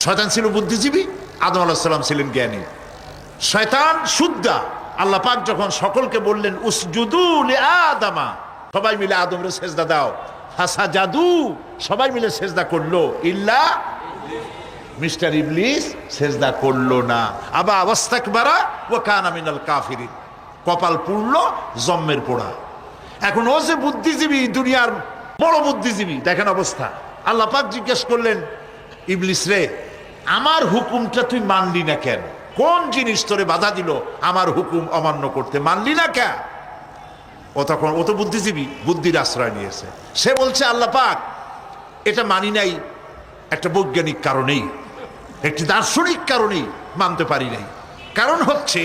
শয়তান ছিল বুদ্ধিজীবী, আদম আলাইহিস সালাম ছিলেন জ্ঞানী। শয়তান শুদ্ধা। আল্লাহ পাক যখন সকলকে বললেন উসজুদু লিআদামা, সবাই মিলে আদমরে সেজদা দাও, ফাসাজাদু, সবাই মিলে সেজদা করলো, ইল্লা মিস্টার ইবলিস সেজদা করলো না। আবা ওয়াস্তাকবারা ওয়া কানা মিনাল কাফিরিন, কপাল পুড়লো, জম্মের পোড়া। এখন ও যে বুদ্ধিজীবী, দুনিয়ার বড় বুদ্ধিজীবী, দেখেন অবস্থা। আল্লাহ পাক জিজ্ঞেস করলেন, ইবলিস রে, আমার হুকুমটা তুই মানলি না কেন? কোন জিনিস তোরে বাধা দিল আমার হুকুম অমান্য করতে? মানলি না কেন? ও তখন, ও তো বুদ্ধিজীবী, বুদ্ধির আশ্রয় নিয়েছে। সে বলছে, আল্লাহ পাক, এটা মানি নাই একটা বৈজ্ঞানিক কারণেই, একটি দার্শনিক কারণেই মানতে পারি নাই। কারণ হচ্ছে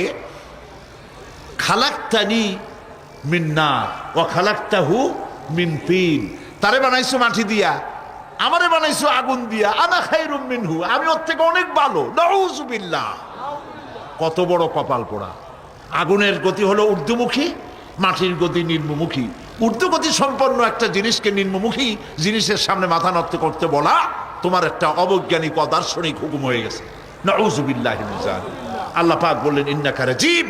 খালাকতানি মিন নার ওয়া খালাকতাহু মিন তিন, তারে বানাইছো মাটি দিয়া, আমারে বানাইছো আগুন দিয়া, আনা খায়রুম মিনহু, আমি ওর থেকে অনেক ভালো, নাউযুবিল্লাহ। কত বড় কপাল পোড়া। আগুনের গতি হলো ঊর্ধ্বমুখী, মাটির গতি নিম্নমুখী। ঊর্ধ্বগতি সম্পন্ন একটা জিনিসকে নিম্নমুখী জিনিসের সামনে মাথা নত করতে বলা তোমার একটা অবৈজ্ঞানিক অদার্শনিক হুকুম হয়ে গেছে, নাউযুবিল্লাহি মিন যালিক। আল্লাহ পাক বললেন, ইন্নাকা রাজীব,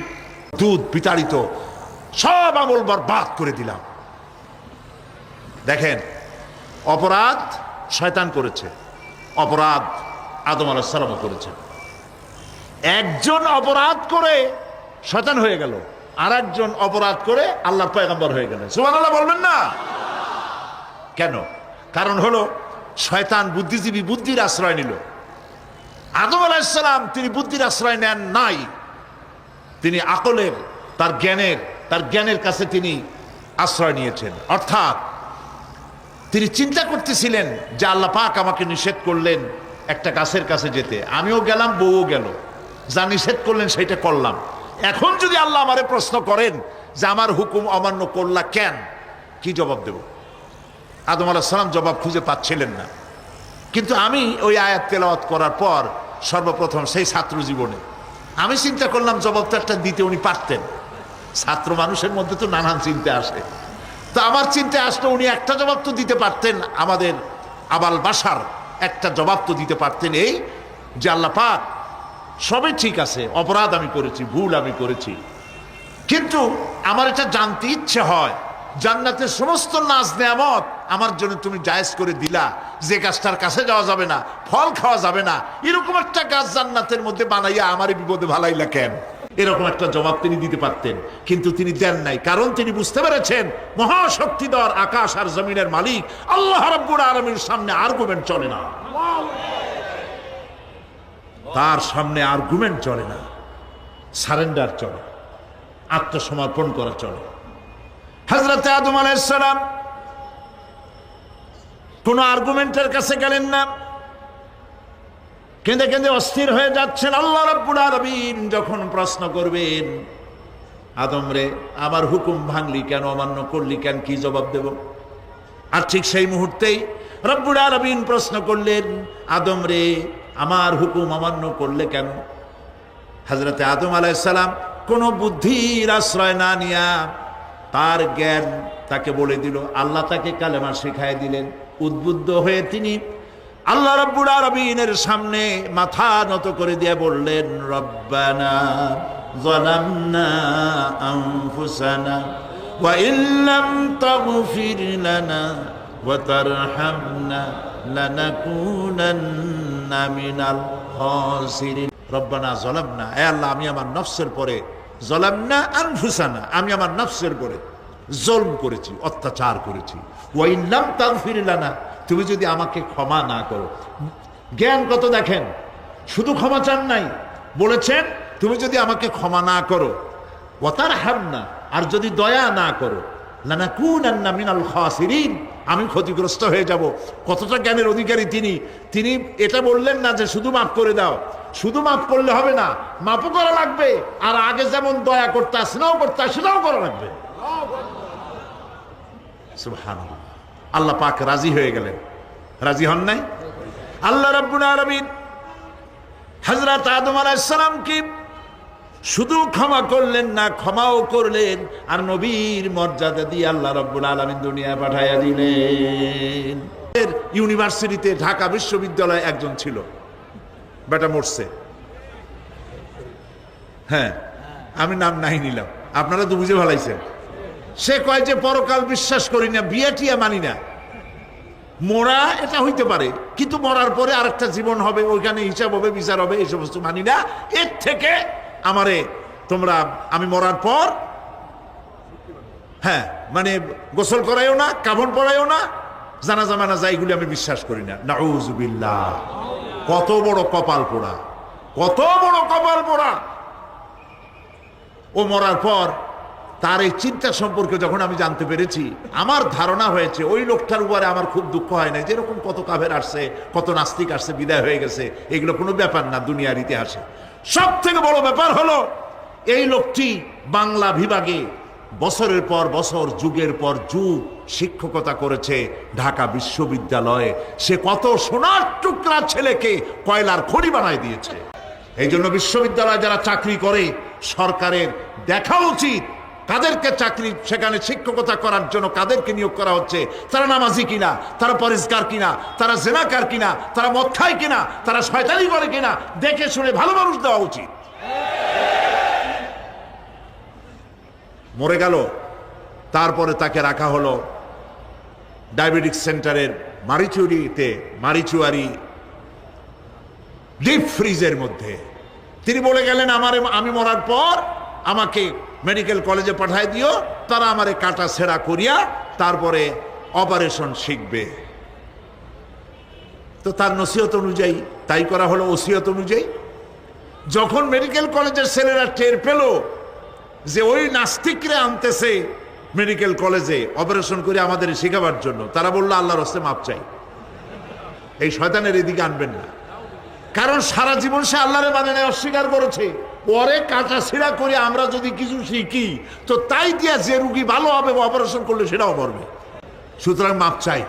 দুধ বিতাড়িত, সব আমল বরবাদ করে দিলাম। দেখেন, অপরাধ শয়তান করেছে, অপরাধ আদম আলাইহিস সালামও করেছে। একজন অপরাধ করে শয়তান হয়ে গেল, আর একজন অপরাধ করে আল্লাহর পয়গম্বর হয়ে গেলেন। সুবহানাল্লাহ বলবেন না? কেন? কারণ হলো শয়তান বুদ্ধিজীবী, বুদ্ধির আশ্রয় নিল। আদম আলাইহিস সালাম তিনি বুদ্ধির আশ্রয় নেন নাই, তিনি আকলের, তার জ্ঞানের কাছে তিনি আশ্রয় নিয়েছেন। অর্থাৎ তিনি চিন্তা করতেছিলেন যে আল্লাহ পাক আমাকে নিষেধ করলেন একটা গাছের কাছে যেতে, আমিও গেলাম, বউও গেল, যা নিষেধ করলেন সেটা করলাম। এখন যদি আল্লাহ আমারে প্রশ্ন করেন যে আমার হুকুম অমান্য করলা কেন, কি জবাব দেব? আদম আলাইহিস সালাম জবাব খুঁজে পাচ্ছিলেন না। কিন্তু আমি ওই আয়াত তেলাওয়াত করার পর সর্বপ্রথম সেই ছাত্র জীবনে আমি চিন্তা করলাম জবাব তো একটা দিতে উনি পারতেন। ছাত্র মানুষের মধ্যে তো নানান চিন্তা আসে, তো আমার চিন্তা আসলো উনি একটা জবাব তো দিতে পারতেন, আমাদের আবাল বাসার একটা জবাব তো দিতে পারতেন, এই যে আল্লাহ পাক সবই ঠিক আছে, অপরাধ আমি করেছি, ভুল আমি করেছি, কিন্তু আমার এটা জানতে ইচ্ছে হয়, জান্নাতের সমস্ত নাজ নেয়ামত আমার জন্য তুমি জায়েজ করে দিলা, যে গাছটার কাছে যাওয়া যাবে না, ফল খাওয়া যাবে না, এরকম একটা গাছ জান্নাতের মধ্যে বানাইয়া আমারে বিপদে ভালাইলা কেন? এরকম একটা জবাব তিনি দিতে পারতেন, কিন্তু তিনি দেন নাই। কারণ তিনি বুঝতে পেরেছেন মহাশক্তিধর আকাশ আর জমিনের মালিক আল্লাহ রাব্বুল আলামিনের সামনে আর্গুমেন্ট চলে না, তার সামনে আর্গুমেন্ট চলে না, সারেন্ডার চলে, আত্মসমর্পণ করা চলে। হযরত আদম আলাইহিস সালাম কোন আর্গুমেন্টের কাছে গেলেন না, কেঁদে কেঁদে অস্থির হয়ে যাচ্ছেন। আল্লাহ রাব্বুল আলামিন যখন প্রশ্ন করবেন, আদম রে, আমার হুকুম ভাঙলি কেন, অমান্য করলি কেন, কি জবাব দেব? আর ঠিক সেই মুহূর্তেই রাব্বুল আলামিন প্রশ্ন করলেন, আদম রে, আমার হুকুম অমান্য করলে কেন? হযরত আদম আলাইহিস সালাম কোনো বুদ্ধির আশ্রয় না নিয়া তার জ্ঞান তাকে বলে দিল, আল্লাহ তাকে কালেমা শিখায় দিলেন। উদ্বুদ্ধ হয়ে তিনি আল্লাহ রাব্বুল আলামিনের সামনে মাথা নত করে দিয়ে বললেন, রব্বানা যালামনা আনফুসানা ওয়া ইল্লাম তাগফির লানা ওয়া তারহামনা লানাকুনান্না মিনাল খাসিরিন। রব্বানা যালামনা, হে আল্লাহ, আমি আমার নফসের পরে, যালামনা আনফুসানা, আমি আমার নফসের পরে জুলম করেছি, অত্যাচার করেছি। ওয়া ইল্লাম তাগফির লানা, তুমি যদি আমাকে ক্ষমা না করো। জ্ঞান কত দেখেন, শুধু ক্ষমা চান নাই, বলেছেন তুমি যদি আমাকে ক্ষমা না করো, ওয়া তারহামনা, আর যদি দয়া না করো, লানাকুনান্না মিনাল খাসিরিন, আমি ক্ষতিগ্রস্ত হয়ে যাব। কতটা জ্ঞানের অধিকারী তিনি! তিনি এটা বললেন না যে শুধু মাফ করে দাও, শুধু মাফ করলে হবে না, মাফও করা লাগবে, আর আগে যেমন দয়া করতে আসলেও করতে সেটাও করা লাগবে। সুবহানাল্লাহ। আল্লাহ পাক রাজি হয়ে গেলেন, রাজি হন নাই? আল্লাহ রাব্বুল আলামিন হযরত আদম আলাইহিস সালামকে শুধু ক্ষমা করলেন না, ক্ষমাও করলেন, আর নবীর মর্যাদা দিয়ে আল্লাহ রাব্বুল আলামিন দুনিয়ায় পাঠাইয়া দিলেন। ইউনিভার্সিটিতে, ঢাকা বিশ্ববিদ্যালয়ে একজন ছিল, বেটা মরছে, হ্যাঁ আমি নাম নাই নিলাম, আপনারা তো বুঝে ভালাইছেন। সে কয় যে পরকাল বিশ্বাস করি না, বিয়ে টিয়া মানি না। মরা এটা হইতে পারে, কিন্তু মরার পরে আরেকটা জীবন হবে, ওইখানে হিসাব হবে, বিচার হবে, এই সমস্ত মানি না। এর থেকে আমারে তোমরা, আমি মরার পর হ্যাঁ মানে গোসল করাইও না, কাফন পরাইও না, জানাজা মানাজা এইগুলি আমি বিশ্বাস করি না। নাউযুবিল্লাহ। কত বড় কপাল পোড়া, কত বড় কপাল পোড়া। ও মরার পর তার এই চিন্তা সম্পর্কে যখন আমি জানতে পেরেছি, আমার ধারণা হয়েছে ওই লোকটার উপরে আমার খুব দুঃখ হয় না। যেরকম কত কাফের আসছে, কত নাস্তিক আসছে, বিদায় হয়ে গেছে, এগুলো কোনো ব্যাপার না দুনিয়ার ইতিহাসে। সব থেকে বড় ব্যাপার হলো এই লোকটি বাংলা বিভাগে বছরের পর বছর, যুগের পর যুগ শিক্ষকতা করেছে ঢাকা বিশ্ববিদ্যালয়ে। সে কত সোনার টুকরা ছেলেকে কয়লার খড়ি বানায় দিয়েছে। এই জন্য বিশ্ববিদ্যালয়ে যারা চাকরি করে সরকারের দেখা উচিত কাদেরকে চাকরি, সেখানে শিক্ষকতা করার জন্য কাদেরকে নিয়োগ করা হচ্ছে, তারা নামাজি কিনা, তারা পরিষ্কার কিনা, তারা জেনাকার কিনা, তারা মদ খায় কিনা, তারা শয়তানি করে কিনা, দেখে শুনে ভালো মানুষ দেওয়া উচিত। মরে গেল, তারপরে তাকে রাখা হলো ডায়াবেটিক সেন্টারের মারিচুয়ারি ডিপ ফ্রিজের মধ্যে। তিনি বলে গেলেন, আমি মরার পর আমাকে মেডিকেল কলেজে পাঠায় দিও, তারা আমারে কাটা ছেঁড়া করিয়া তারপরে অপারেশন শিখবে। তো তার নসিহত অনুযায়ী তাই করা হলো, ওসিয়ত অনুযায়ী। যখন মেডিকেল কলেজের ছেলেরা টের পেল যে ওই নাস্তিকরা আনতেছে মেডিকেল কলেজে অপারেশন করে আমাদের শেখাবার জন্য, তারা বললো আল্লাহর রাস্তায় মাপ চাই, এই শয়তানের এদিকে আনবেন না। কারণ সারা জীবন সে আল্লাহরে মানে না, অস্বীকার করেছে। পরে কাটা ছিঁড়া করে আমরা যদি কিছু শিখি তো তাই দিয়া যে রুগী ভালো হবে, অপারেশন করলে সেটাও মরবে। সুতরাং মাপ চাই,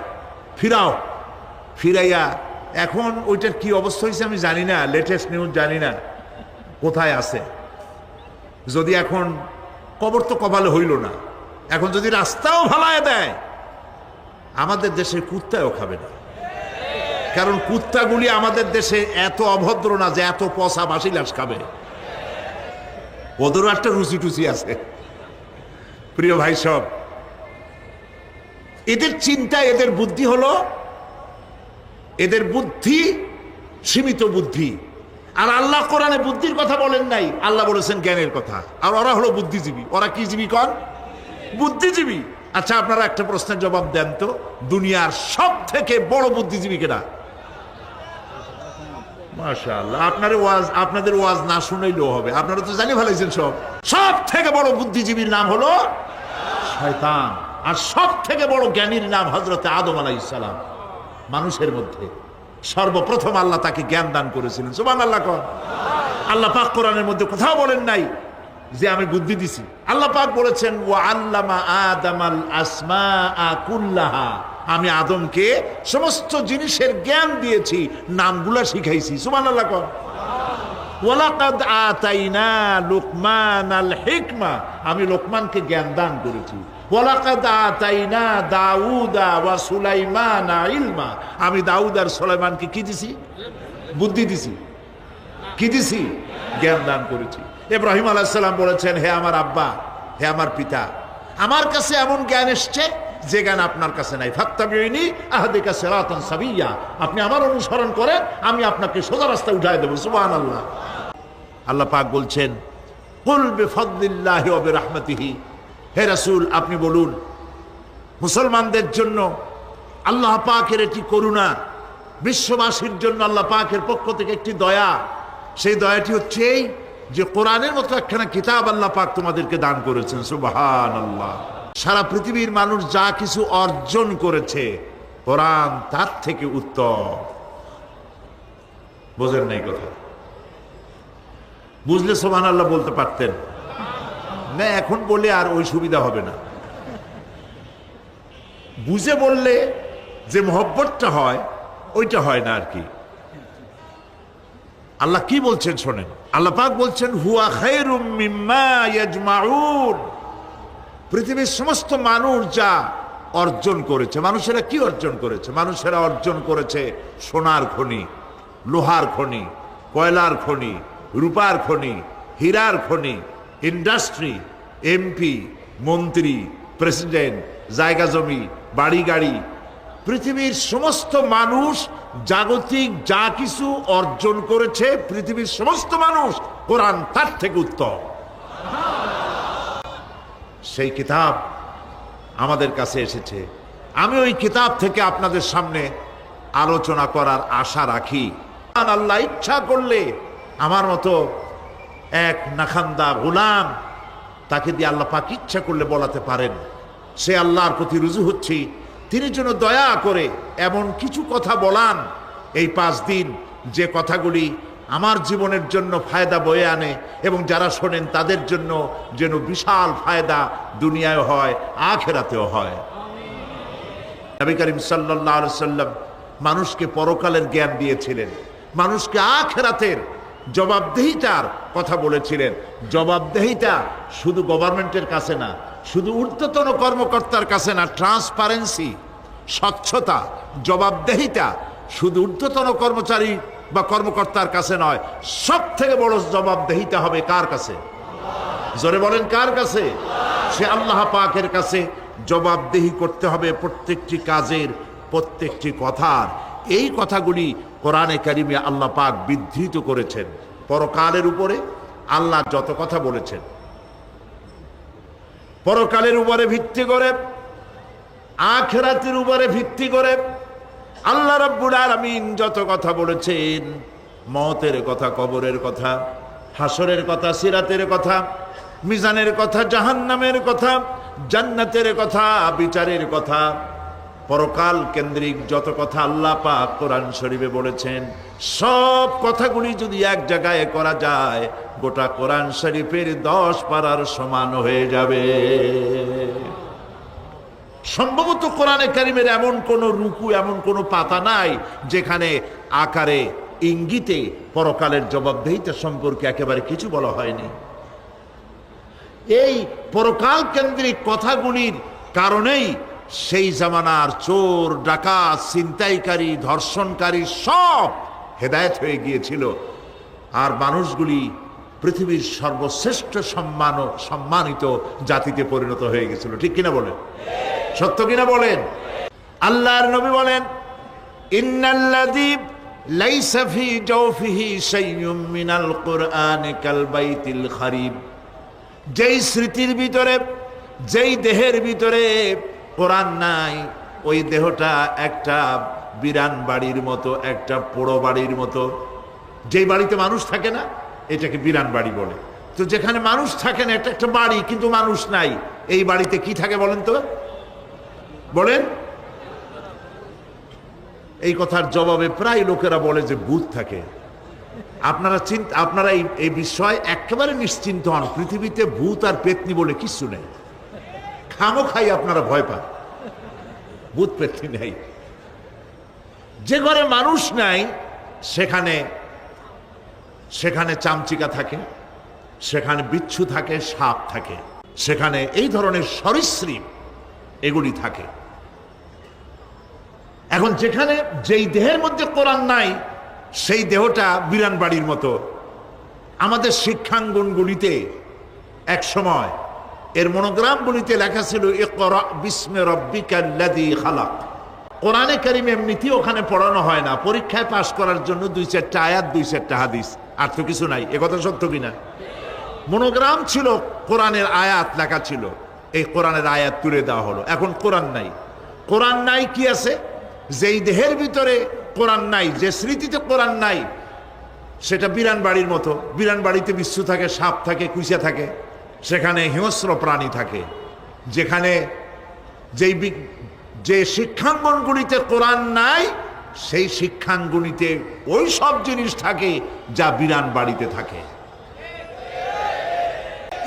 ফিরাও। ফিরাইয়া এখন ওইটার কি অবস্থা হয়েছে আমি জানি না, লেটেস্ট নিউজ জানি না কোথায় আছে। যদি এখন কবর তো কপালে হইল না, এখন যদি রাস্তাও ভালায় দেয়, আমাদের দেশের কুত্তাও খাবে না। কারণ কুত্তাগুলি আমাদের দেশে এত অভদ্র না যে এত পচা বাসি লাশ খাবে, ওদেরও একটা রুচি টুচি আছে। প্রিয় ভাই সব, এদের চিন্তা, এদের বুদ্ধি হলো, এদের বুদ্ধি সীমিত বুদ্ধি। আর আল্লাহ কোরআনে বুদ্ধির কথা বলেন নাই, আল্লাহ বলেছেন জ্ঞানের কথা। আর ওরা হলো বুদ্ধিজীবী। ওরা কি জীবী কন? বুদ্ধিজীবী। আচ্ছা আপনারা একটা প্রশ্নের জবাব দেন তো, দুনিয়ার সব থেকে বড় বুদ্ধিজীবী কেনা? মাশাআল্লাহ, আপনাদের ওয়াজ না শুনাইলেও হবে, আপনারা তো জানি ভালাইছেন সব। সব থেকে বড় বুদ্ধিজীবীর নাম হলো শয়তান। আর সব থেকে বড় জ্ঞানীর নাম হযরত আদম আলাইহিস সালাম। মানুষের মধ্যে সর্বপ্রথম আল্লাহ তাকে জ্ঞান দান করেছিলেন। সুবহানাল্লাহ। আল্লাহ পাক কোরআনের মধ্যে কোথাও বলেন নাই যে আমি বুদ্ধি দিছি। আল্লাহ পাক বলেছেন ওয়া আল্লামা আদামাল আসমাআ কুল্লাহা, আমি আদমকে সমস্ত জিনিসের জ্ঞান দিয়েছি, নামগুলা শিখাইছি। সুবহানাল্লাহ। ওয়ালাকাদ আতাইনা লুকমানাল হিকমা, আমি লোকমানকে জ্ঞান দান করেছি। ওয়ালাকাদ আতাইনা দাউদা ওয়া সুলাইমানা ইলমা, আমি দাউদ আর সুলাইমানকে কি দিছি? বুদ্ধি দিছি। কি দিছি? জ্ঞান দান করেছি। ইব্রাহিম আলাইহিস সালাম বলেছেন, হে আমার আব্বা, হে আমার পিতা, আমার কাছে এমন জ্ঞান এসছে যে জ্ঞান আপনার কাছে নাই। ফাত্তাবিউনি আহদিকা সিরাতান সাবিয়্যা, আপনি আমার অনুসরণ করেন, আমি আপনাকে সোজা রাস্তায় উঠায় দেব। সুবহানাল্লাহ। আল্লাহ পাক বলছেন কুল বিফাদলিল্লাহি ওয়া বিরহমাতিহি, হে রাসূল আপনি বলুন মুসলমানদের জন্য আল্লাহ পাকের একটি করুণা, বিশ্ববাসীর জন্য আল্লাহ পাকের পক্ষ থেকে একটি দয়া। সেই দয়াটি হচ্ছে এই যে কোরআনের মতো একখানা কিতাব আল্লাহ পাক তোমাদেরকে দান করেছেন। সুবহানাল্লাহ। সারা পৃথিবীর মানুষ যা কিছু অর্জন করেছে, কোরআন তার থেকে উত্তম। বোঝেন নাই কথা? বুঝলে সুবহানাল্লাহ বলতে পারতেন না, এখন বলে আর ওই সুবিধা হবে না। বুঝে বললে যে মহব্বতটা হয় ওইটা হয় না আর কি। আল্লাহ কি বলছেন শোনেন। আল্লাহ পাক বলছেন হুয়া খায়রুম মিম্মা ইয়াজমাউন, পৃথিবীর সমস্ত মানুষ যা অর্জন করেছে, মানুষেরা কি অর্জন করেছে? মানুষেরা অর্জন করেছে সোনার খনি, লোহার খনি, কয়লার খনি, রূপার খনি, হীরার খনি, ইন্ডাস্ট্রি, এমপি, মন্ত্রী, প্রেসিডেন্ট, জায়গা জমি, বাড়ি গাড়ি, পৃথিবীর সমস্ত মানুষ জাগতিক যা কিছু অর্জন করেছে, পৃথিবীর সমস্ত মানুষ, কোরআন তার থেকে উত্তম। সেই কিতাব আমাদের কাছে এসেছে। আমি ওই কিতাব থেকে আপনাদের সামনে আলোচনা করার আশা রাখি। আল্লাহ ইচ্ছা করলে আমার মতো এক নাখান্দা গোলাম, তাকে দিয়ে আল্লাহ পাক ইচ্ছা করলে বলাতে পারেন। সে আল্লাহর প্রতি রুজু হচ্ছি, তিনি যেন দয়া করে এমন কিছু কথা বলান এই 5 দিন, যে কথাগুলি আমার জীবনের জন্য ফায়দা বয়ে আনে এবং যারা শোনেন তাদের জন্য যেন বিশাল ফায়দা দুনিয়ায় হয়, আখিরাতেও হয়। নবী করিম সাল্লাল্লাহু আলাইহি সাল্লাম মানুষকে পরকালের জ্ঞান দিয়েছিলেন, মানুষকে আখিরাতের জবাবদেহিতার কথা বলেছিলেন। জবাবদেহিতা শুধু গভর্নমেন্টের কাছে না, শুধু ঊর্ধ্বতন কর্মকর্তার কাছে না, ট্রান্সপারেন্সি, স্বচ্ছতা, জবাবদেহিতা শুধু ঊর্ধ্বতন কর্মচারী বা কর্মকর্তার কাছে নয়, সব থেকে বড় জবাবদেহিতা হবে কার কাছে? জোরে বলেন, কার কাছে? সে আল্লাহ পাকের কাছে জবাবদেহি করতে হবে প্রত্যেকটি কাজের, প্রত্যেকটি কথার। এই কথাগুলি কোরআনে কারিমে আল্লাহ পাক বিধৃত করেছেন। পরকালের উপরে আল্লাহ যত কথা বলেছেন, পরকালের উপরে ভিত্তি করে, আখিরাতের উপরে ভিত্তি করে আল্লাহ রাব্বুল আলামিন যত কথা বলেছেন, মওতের কথা, কবরের কথা, হাসরের কথা, সিরাতের কথা, মিজানের কথা, জাহান্নামের কথা, জান্নাতের কথা, বিচারের কথা, পরকাল কেন্দ্রিক যত কথা আল্লাহ পাক কোরআন শরীফে বলেছেন, সব কথাগুলি যদি এক জায়গায় করা যায়, গোটা কোরআন শরীফের 10 পারার সমান হয়ে যাবে। সম্ভবত কোরআনে কারিমের এমন কোন রুকু, এমন কোন পাতা নাই যেখানে আকারে ইঙ্গিতে পরকালের জবাবদেহিতা সম্পর্কে একেবারে কিছু বলা হয়নি। এই পরকাল কেন্দ্রিক কথাগুলির কারণেই সেই জামানার চোর, ডাকাত, ছিনতাইকারী, ধর্ষণকারী সব হেদায়েত হয়ে গিয়েছিল, আর মানুষগুলি পৃথিবীর সর্বশ্রেষ্ঠ সম্মানিত জাতিতে পরিণত হয়ে গেছিল। ঠিক কিনা বলেন? সত্য কিনা বলেন? আল্লাহর নবী বলেন, ইন্নাল্লাযী লাইসা ফী জাওফিহি শাইউম মিনাল কুরআনি কাল বাইতিল খারিব। যেই স্মৃতির ভিতরে, যেই দেহের ভিতরে কোরআন নাই, ওই দেহটা একটা বিরান বাড়ির মতো, একটা পোড়ো বাড়ির মতো। যেই বাড়িতে মানুষ থাকে না, এটাকে বিরান বাড়ি বলে। তো যেখানে মানুষ থাকে না, এটা একটা বাড়ি কিন্তু মানুষ নাই, এই বাড়িতে কি থাকে বলেন তো? বলেন। এই কথার জবাবে প্রায় লোকেরা বলে যে ভূত থাকে। আপনারা এই বিষয়ে একেবারে নিশ্চিন্ত হন, পৃথিবীতে ভূত আর পেতনি বলে কিছু নেই। খামোখাই আপনারা ভয় পান, ভূত পেতনি নেই। যে ঘরে মানুষ নাই সেখানে চামচিকা থাকে, সেখানে বিচ্ছু থাকে, সাপ থাকে, সেখানে এই ধরনের সরীসৃপ এগুলি থাকে। এখন যেখানে যেই দেহের মধ্যে কোরআন নাই, সেই দেহটা বিরান বাড়ির মতো। আমাদের শিক্ষাঙ্গনগুলিতে এক সময় এর মনোগ্রামগুলিতে লেখা ছিল, ইকরা বিস্মি রাব্বিকাল্লাযী খালাক। কোরআনে কারিম এমনিতেই ওখানে পড়ানো হয় না, পরীক্ষায় পাশ করার জন্য 2-4টা আয়াত, 2-4টা হাদিস, আর তো কিছু নাই। একথা সত্য কিনা? মনোগ্রাম ছিল, কোরআনের আয়াত লেখা ছিল, এই কোরআনের আয়াত তুলে দেওয়া হলো। এখন কোরআন নাই। কোরআন নাই কি আছে? যেই দেহের ভিতরে কোরআন নাই, যে স্মৃতিতে কোরআন নাই, সেটা বিরান বাড়ির মতো। বিরান বাড়িতে বিচ্ছু থাকে, সাপ থাকে, কুইচা থাকে, সেখানে হিংস্র প্রাণী থাকে। যেখানে যে শিক্ষাঙ্গনগুলিতে কোরআন নাই, সেই শিক্ষাঙ্গনিতে ওই সব জিনিস থাকে যা বিরান বাড়িতে থাকে।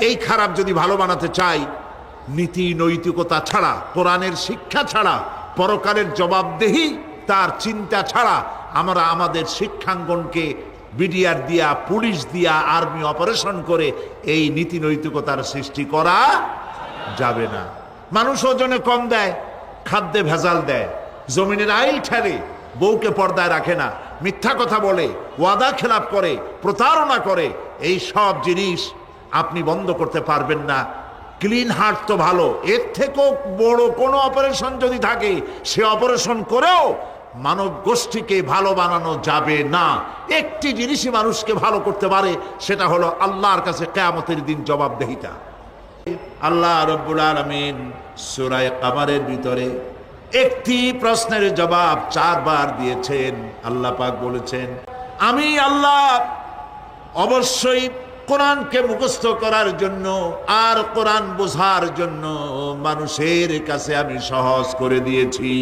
এই খারাপ যদি ভালো বানাতে চাই, নীতি নৈতিকতা ছাড়া, কোরআনের শিক্ষা ছাড়া, পরকালের জবাবদেহি তার চিন্তা ছাড়া আমরা আমাদের শিক্ষাঙ্গনকে বিডিআর দিয়া, পুলিশ দিয়া, আর্মি অপারেশন করে এই নীতি নৈতিকতার সৃষ্টি করা যাবে না। মানুষ ওজনে কম দেয়, খাদ্যে ভেজাল দেয়, জমিনের আইল ঠেলে, বউকে পর্দায় রাখে না, মিথ্যা কথা বলে, ওয়াদা খেলাপ করে, প্রতারণা করে, এই সব জিনিস আপনি বন্ধ করতে পারবেন না। ক্লিন হার্ট তো ভালো, এর থেকেও বড় কোনো অপারেশন যদি থাকে সে অপারেশন করেও মানব গোষ্ঠীকে ভালো বানানো যাবে না। একটি জিনিসই মানুষকে ভালো করতে পারে, সেটা হলো আল্লাহর কাছে কিয়ামতের দিন জবাবদিহিতা। আল্লাহ রাব্বুল আলামিন সূরা কামারের ভিতরে একটি প্রশ্নের জবাব 4 বার দিয়েছেন। আল্লাহ পাক বলেছেন, আমি আল্লাহ অবশ্যই কোরআনকে মুখস্থ করার জন্য আর কোরআন বোঝার জন্য মানুষের কাছে আমি সহজ করে দিয়েছি।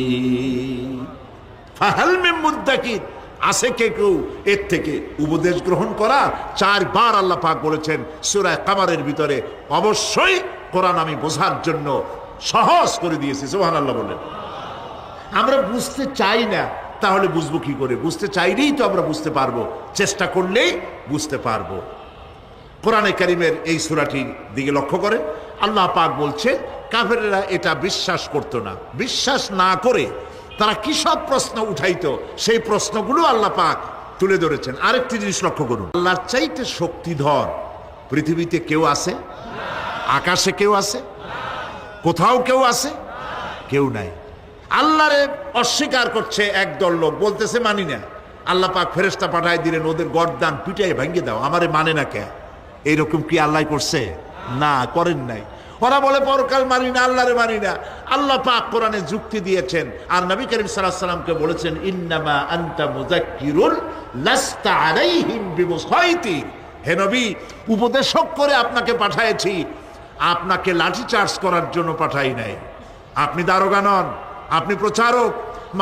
ফাহাল মিন মুদ্দাকির, আছে কে কেউ এর থেকে উপদেশ গ্রহণ করা? 4 বার আল্লাহ পাক বলেছেন সূরা কামারের ভিতরে, অবশ্যই কোরআন আমি বোঝার জন্য সহজ করে দিয়েছি। সুবহানাল্লাহ বলেন। আমরা বুঝতে চাই না, তাহলে বুঝবো কি করে? বুঝতে চাইলেই তো আমরা বুঝতে পারবো, চেষ্টা করলেই বুঝতে পারবো। কোরআনে কারীমের এই সূরাটির দিকে লক্ষ্য করে আল্লাহ পাক বলছে, কাফেরেরা এটা বিশ্বাস করত না। বিশ্বাস না করে তারা কি সব প্রশ্ন উঠাইতো, সেই প্রশ্নগুলো আল্লাহ পাক তুলে ধরেছেন। আরেকটি জিনিস লক্ষ্য করুন, আল্লাহর চাইতে শক্তিধর পৃথিবীতে কেউ আছে? আকাশে কেউ আছে? কোথাও কেউ আছে? কেউ নাই। আল্লাহরে অস্বীকার করছে একদল লোক, বলতেছে মানি না। আল্লাহ পাক ফেরেশতা পাঠায় দিলেন, ওদের গর্দান পিটাই ভাঙিয়ে দাও, আমারে মানে না কে? এইরকম কি আল্লাহ করছে? না, করেন নাই। ওরা বলে পরকাল মানি না, আল্লাহরে মানি না। আল্লাহ পাক কোরআনে যুক্তি দিয়েছেন, আর নবী করিম সাল্লাল্লাহু আলাইহি ওয়াসাল্লামকে বলেছেন, ইন্নামা আনতা মুযাক্কিরুন লাস্তা আলাইহিম বিমুসাইতির। হে নবী, উপদেশক করে আপনাকে পাঠাইছি, আপনাকে লাঠি চার্জ করার জন্য পাঠাই নাই। আপনি দারোগা নন, আপনি প্রচারক।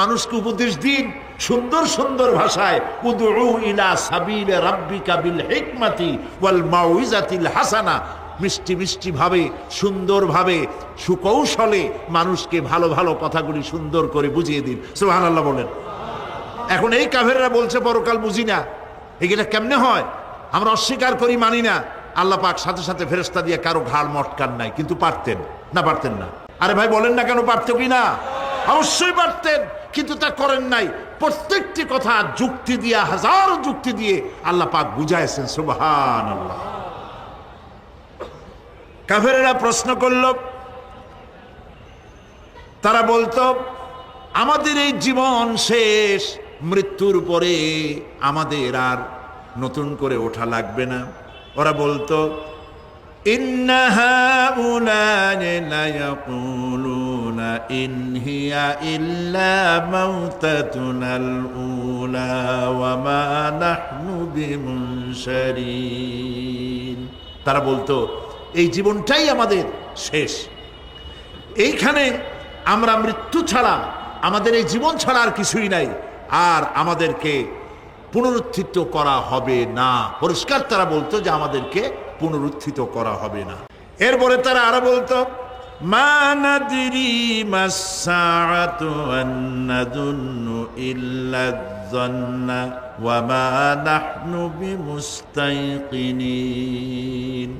মানুষকে উপদেশ দিন সুন্দর সুন্দর ভাষায়, উদউ ইলা সাবিল রাব্বিকা বিল হিকমাতি ওয়াল মাউইজাতিল হাসানা। মিষ্টি মিষ্টি ভাবে, সুন্দরভাবে, সুকৌশলে মানুষকে ভালো ভালো কথাগুলি সুন্দর করে বুঝিয়ে দিন। সুবহানাল্লাহ বলেন। এখন এই কাফেররা বলছে পরকাল বুঝি না, এগুলা কেমনে হয়? আমরা অস্বীকার করি, মানি না। আল্লাহ পাক সাথে সাথে ফেরেশতা দিয়ে কারো ঘাড় মটকান নাই, কিন্তু পারতেন না? পারতেন না? আরে ভাই বলেন না কেন, পারতো কি না? অবশ্যই পারতেন, কিন্তু তা করেন নাই। প্রত্যেকটি কথা যুক্তি দিয়ে, হাজার যুক্তি দিয়ে আল্লাহ পাক বুঝাইছেন। সুবহানাল্লাহ। কাফেরেরা প্রশ্ন করল, তারা বলতো আমাদের এই জীবন শেষ, মৃত্যুর পরে আমাদের আর নতুন করে ওঠা লাগবে না। ওরা বলতো, ইন্না হাউলানি লায়াকুলুনা ইন হিয়া ইল্লা মাউতাতুনাল উলা ওয়া মা নাহনু বিমুনশারিন। তারা বলতো এই জীবনটাই আমাদের শেষ, এইখানে আমরা মৃত্যু ছাড়া, আমাদের এই জীবন ছাড়া আর কিছুই নাই, আর আমাদেরকে পুনরুত্থিত করা হবে না। পরিষ্কার তারা বলতো যে আমাদেরকে পুনরুত্থিত করা হবে না। এরপরে তারা আরো বলতো, মা নাদরি মাস-সাআতু ওয়ান নাযুন্নু ইল্লা যান্না ওয়া মা নাহনু বিমুস্তাইকিনিন।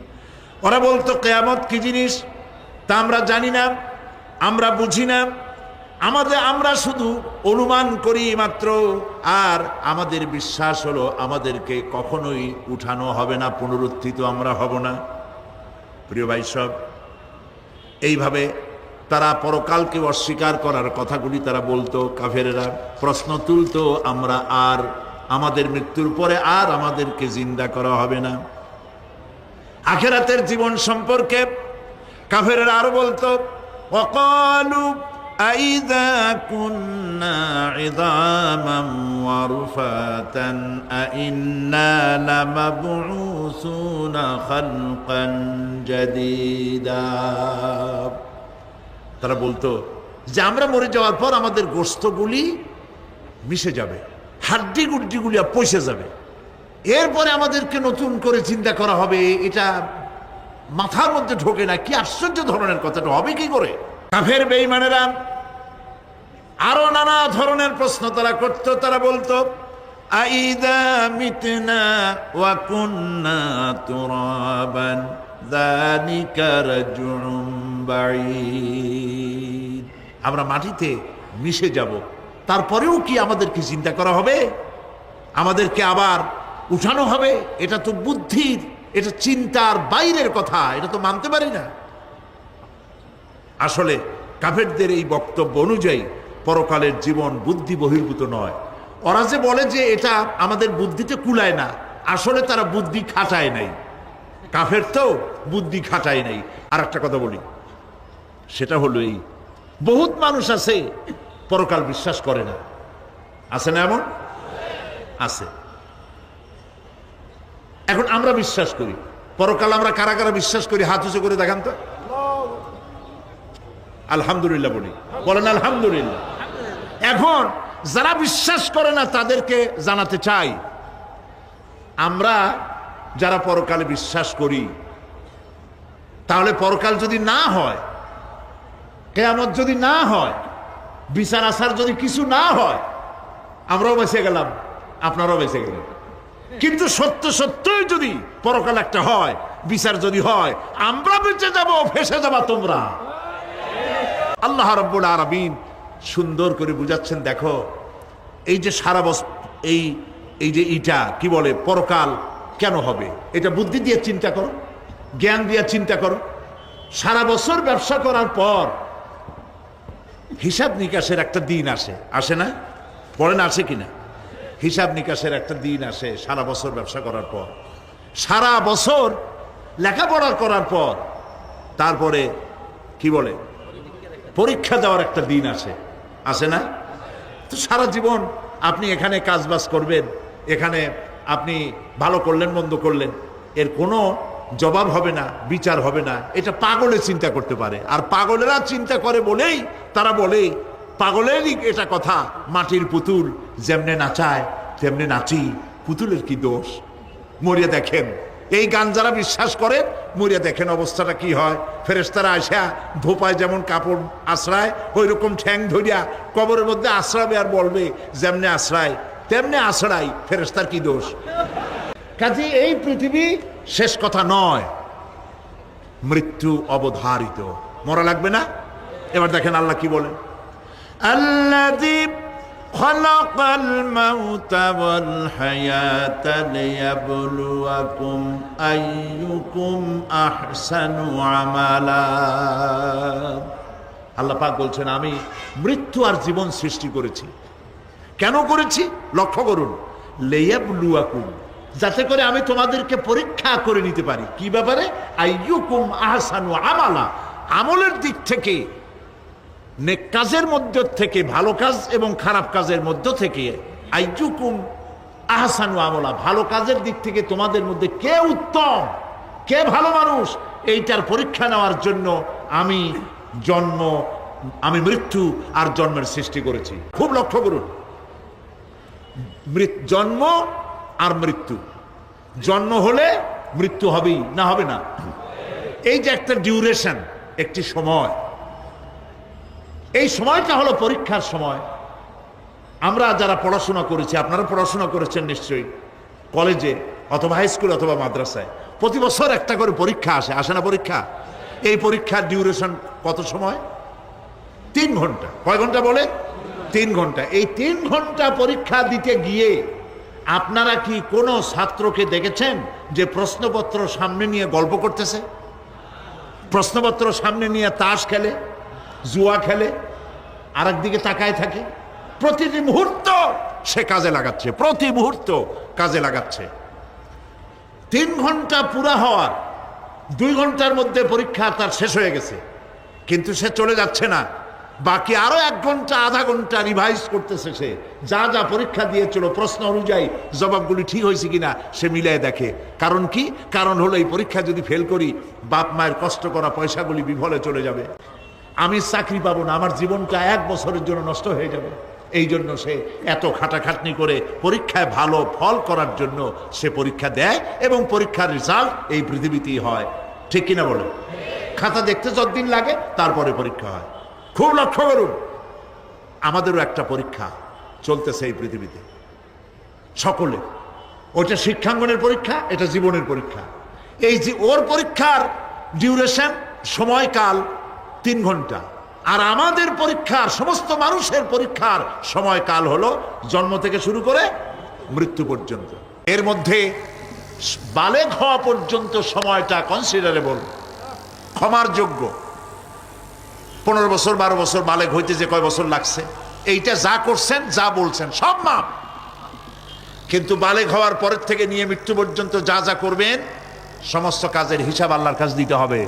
ওরা বলতো কিয়ামত কি জিনিস তা আমরা জানি না, আমরা বুঝি না, আমরা শুধু অনুমান করি মাত্র, আর আমাদের বিশ্বাস হলো আমাদেরকে কখনোই উঠানো হবে না, পুনরুত্থিত আমরা হব না। প্রিয় ভাই সব, এইভাবে তারা পরকালকে অস্বীকার করার কথাগুলি তারা বলতো। কাফেরেরা প্রশ্ন তুলতো, আমরা আর আমাদের মৃত্যুর পরে আর আমাদেরকে জিন্দা করা হবে না। আখিরাতের জীবন সম্পর্কে কাফেরেরা আরো বলতো, ওয়াকালু আইযা কুন্না ইযামান ওয়া রুফাতান আইন্না লামাবউসুনা খালকান জাদীদা। তারা বলতো যে আমরা মরে যাওয়ার পর আমাদের গোশতগুলি মিশে যাবে, হাড্ডি গুড্ডিগুলি পচে যাবে, এরপরে আমাদেরকে নতুন করে চিন্তা করা হবে। এটা মাথার মধ্যে ঢোকে না, কি আশ্চর্য ধরনের কথাটা হবে কি করে? কাফের বেঈমানেরা আরো নানা ধরনের প্রশ্ন তারা করত। তারা বলতো, আইদা মিতনা ওয়া কুন্না তুরাবান যালিকা রাজউন বাঈদ। আমরা মাটিতে মিশে যাব, তারপরেও কি আমাদেরকে চিন্তা করা হবে? আমাদেরকে আবার উঠানো হবে, এটা তো বুদ্ধির, এটা চিন্তার বাইরের কথা, এটা তো মানতে পারি না। আসলে কাফেরদের এই বক্তব্য অনুযায়ী পরকালের জীবন বুদ্ধি বহির্ভূত নয়। ওরা যে বলে যে এটা আমাদের বুদ্ধিতে কুলায় না, আসলে তারা বুদ্ধি খাটায় নাই। কাফের তো বুদ্ধি খাটায় নাই। আর একটা কথা বলি, সেটা হলো এই, বহুত মানুষ আছে পরকাল বিশ্বাস করে না, আছে না? এমন আছে। এখন আমরা বিশ্বাস করি পরকাল, আমরা কারা কারা বিশ্বাস করি হাত উঁচু করে দেখান তো। আলহামদুলিল্লাহ বলি, বলেন আলহামদুলিল্লাহ। এখন যারা বিশ্বাস করে না তাদেরকে জানাতে চাই, আমরা যারা পরকালে বিশ্বাস করি, তাহলে পরকাল যদি না হয়, কিয়ামত যদি না হয়, বিচার আচার যদি কিছু না হয়, আমরাও বেঁচে গেলাম, আপনারাও বেঁচে গেলেন। কিন্তু সত্য সত্যই যদি পরকাল একটা হয়, বিচার যদি হয়, আমরা বেঁচে যাব, ফেসে যাবা তোমরা। আল্লাহ রাব্বুল আলামিন সুন্দর করে বুঝাচ্ছেন। দেখো, এই যে সারা বছর এই যে ইটা কি বলে পরকাল কেন হবে, এটা বুদ্ধি দিয়ে চিন্তা করো, জ্ঞান দিয়ে চিন্তা করো। সারা বছর ব্যবসা করার পর হিসাব নিকাশের একটা দিন আসে, আসে না? বলেন আসে কিনা? হিসাব নিকাশের একটা দিন আসে সারা বছর ব্যবসা করার পর, সারা বছর লেখাপড়া করার পর, তারপরে কি বলে পরীক্ষা দেওয়ার একটা দিন আসে, আসে না? তো সারা জীবন আপনি এখানে কাজবাজ করবেন, এখানে আপনি ভালো করলেন মন্দ করলেন, এর কোনো জবাব হবে না, বিচার হবে না। এটা পাগলে চিন্তা করতে পারে, আর পাগলেরা চিন্তা করে বলেই তারা বলে, পাগলেরই এটা কথা, মাটির পুতুল যেমনে নাচায় তেমনে নাচি, পুতুলের কি দোষ? মরিয়া দেখেন, এই গান যারা বিশ্বাস করে মরিয়া দেখেন অবস্থাটা কি হয়। ফেরেশতারা আসা ধোপায় যেমন কাপড় আশ্রায়, ওই রকম ঠ্যাং ধরিয়া কবরের মধ্যে আশ্রাবে আর বলবে যেমনে আশ্রায় তেমনে আশ্রাই, ফেরেশতার কি দোষ? কাজে এই পৃথিবী শেষ কথা নয়, মৃত্যু অবধারিত, মরা লাগবে না। এবার দেখেন আল্লাহ কি বলেন, আল্লাযী খালাকাল মাউতা ওয়াল হায়াতা লিয়াবলুয়াকুম আইয়ুকুম আহসানু আমালা। আল্লাহ পাক বলছেন, আমি মৃত্যু আর জীবন সৃষ্টি করেছি। কেন করেছি? লক্ষ্য করুন, লিয়াবলুয়াকুম, যাতে করে আমি তোমাদেরকে পরীক্ষা করে নিতে পারি। কি ব্যাপারে? আইয়ুকুম আহসানু আমালা, আমলের দিক থেকে, নেক কাজের মধ্য থেকে, ভালো কাজ এবং খারাপ কাজের মধ্য থেকে, আইয়ুকুম আহসানু আমলা, ভালো কাজের দিক থেকে তোমাদের মধ্যে কে উত্তম, কে ভালো মানুষ, এইটার পরীক্ষা নেওয়ার জন্য আমি মৃত্যু আর জন্মের সৃষ্টি করেছি। খুব লক্ষ্য করুন, জন্ম আর মৃত্যু, জন্ম হলে মৃত্যু হবেই, না হবে না? এই যে একটা ডিউরেশন, একটি সময়, এই সময়টা হলো পরীক্ষার সময়। আমরা যারা পড়াশোনা করেছি, আপনারা পড়াশোনা করেছেন নিশ্চয়ই, কলেজে অথবা হাই স্কুল অথবা মাদ্রাসায় প্রতি বছর একটা করে পরীক্ষা আসে, আসে না পরীক্ষা? এই পরীক্ষার ডিউরেশন কত সময়? 3 ঘন্টা। কয় ঘন্টা বলে? 3 ঘন্টা। এই 3 ঘন্টা পরীক্ষা দিতে গিয়ে আপনারা কি কোনো ছাত্রকে দেখেছেন যে প্রশ্নপত্র সামনে নিয়ে গল্প করতেছে, প্রশ্নপত্র সামনে নিয়ে তাস খেলে, জুয়া খেলে, আর একদিকে তাকায় থাকে? প্রতিটি মুহূর্ত সে কাজে লাগাচ্ছে, প্রতি মুহূর্ত কাজে লাগাচ্ছে। 3 ঘন্টা পুরা হওয়ার 2 ঘন্টার মধ্যে পরীক্ষা তার শেষ হয়ে গেছে, কিন্তু সে চলে যাচ্ছে না, বাকি আরো 1 ঘন্টা আধা ঘন্টা রিভাইজ করতেছে। সে যা যা পরীক্ষা দিয়েছিল প্রশ্ন অনুযায়ী জবাবগুলি ঠিক হয়েছে কিনা সে মিলাই দেখে। কারণ কি? কারণ হলো এই পরীক্ষা যদি ফেল করি, বাপ মায়ের কষ্ট করা পয়সাগুলি বিফলে চলে যাবে, আমি চাকরি পাবো না, আমার জীবনটা 1 বছরের জন্য নষ্ট হয়ে যাবে। এই জন্য সে এত খাটাখাটনি করে পরীক্ষায় ভালো ফল করার জন্য সে পরীক্ষা দেয়, এবং পরীক্ষার রেজাল্ট এই পৃথিবীতেই হয়। ঠিক কিনা বলো? খাতা দেখতে যতদিন লাগে তারপরে পরীক্ষা হয়। খুব লক্ষ্য করুন, আমাদেরও একটা পরীক্ষা চলতেছে এই পৃথিবীতে, সকলে। ওটা শিক্ষাঙ্গনের পরীক্ষা, এটা জীবনের পরীক্ষা। এই যে ওর পরীক্ষার ডিউরেশন, সময়কাল 3 ঘন্টা, আর আমাদের পরীক্ষার, সমস্ত মানুষের পরীক্ষার সময়কাল হলো জন্ম থেকে শুরু করে মৃত্যু পর্যন্ত। এর মধ্যে বালেগ হওয়া পর্যন্ত সময়টা কনসিডারেবল, ক্ষমার যোগ্য। 15 বছর 12 বছর বালেগ হইতে যে কয় বছর লাগছে, এইটা যা করছেন যা বলছেন সব মাপ। কিন্তু বালেগ হওয়ার পরের থেকে নিয়ে মৃত্যু পর্যন্ত যা যা করবেন সমস্ত কাজের হিসাব আল্লাহর কাছে দিতে হবে।